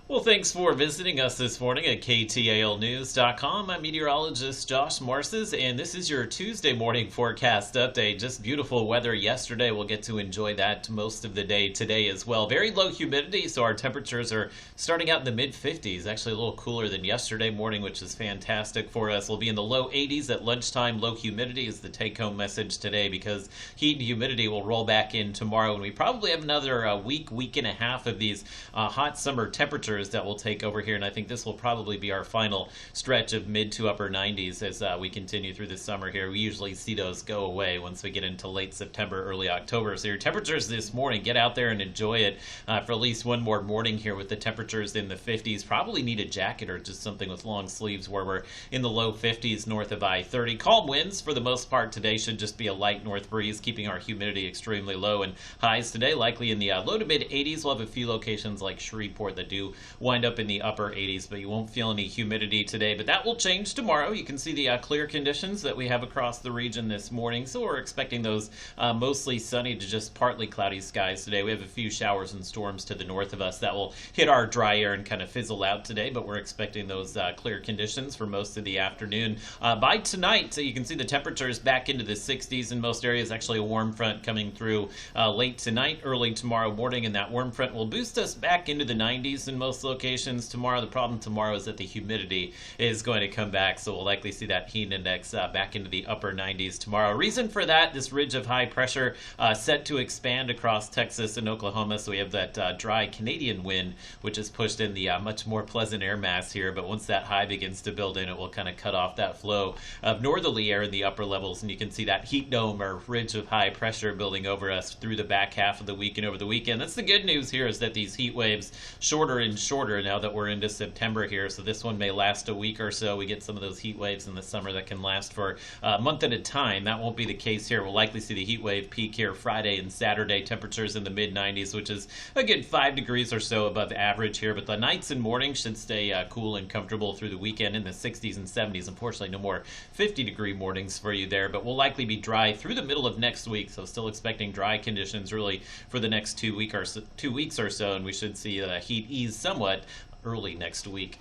Well, thanks for visiting us this morning at KTALnews.com. I'm meteorologist Josh Morses, and this is your Tuesday morning forecast update. Just beautiful weather yesterday. We'll get to enjoy that most of the day today as well. Very low humidity, so our temperatures are starting out in the mid-50s. Actually, a little cooler than yesterday morning, which is fantastic for us. We'll be in the low 80s at lunchtime. Low humidity is the take-home message today because heat and humidity will roll back in tomorrow, and we probably have another week and a half of these hot summer temperatures that will take over here, and I think this will probably be our final stretch of mid to upper 90s as we continue through the summer here. We usually see those go away once we get into late September, early October. So your temperatures this morning, get out there and enjoy it for at least one more morning here with the temperatures in the 50s. Probably need a jacket or just something with long sleeves where we're in the low 50s north of I-30. Calm winds for the most part today, should just be a light north breeze, keeping our humidity extremely low, and highs today likely in the low to mid 80s. We'll have a few locations like Shreveport that do wind up in the upper 80s, but you won't feel any humidity today. But that will change tomorrow. You can see the clear conditions that we have across the region this morning, so we're expecting those mostly sunny to just partly cloudy skies today. We have a few showers and storms to the north of us that will hit our dry air and kind of fizzle out today, but we're expecting those clear conditions for most of the afternoon. By tonight, you can see the temperatures back into the 60s in most areas. Actually, a warm front coming through late tonight, early tomorrow morning, and that warm front will boost us back into the 90s in most locations tomorrow. The problem tomorrow is that the humidity is going to come back, so we'll likely see that heat index back into the upper 90s tomorrow. Reason for that, this ridge of high pressure set to expand across Texas and Oklahoma, so we have that dry Canadian wind, which has pushed in the much more pleasant air mass here, but once that high begins to build in, it will kind of cut off that flow of northerly air in the upper levels, and you can see that heat dome or ridge of high pressure building over us through the back half of the week and over the weekend. That's the good news here, is that these heat waves shorter and shorter now that we're into September here, so this one may last a week or so. We get some of those heat waves in the summer that can last for a month at a time. That won't be the case here. We'll likely see the heat wave peak here Friday and Saturday. Temperatures in the mid-90s, which is a good 5 degrees or so above average here, but the nights and mornings should stay cool and comfortable through the weekend in the 60s and 70s. Unfortunately, no more 50-degree mornings for you there, but we'll likely be dry through the middle of next week, so still expecting dry conditions really for the next 2 weeks or so, and we should see heat ease somewhat early next week.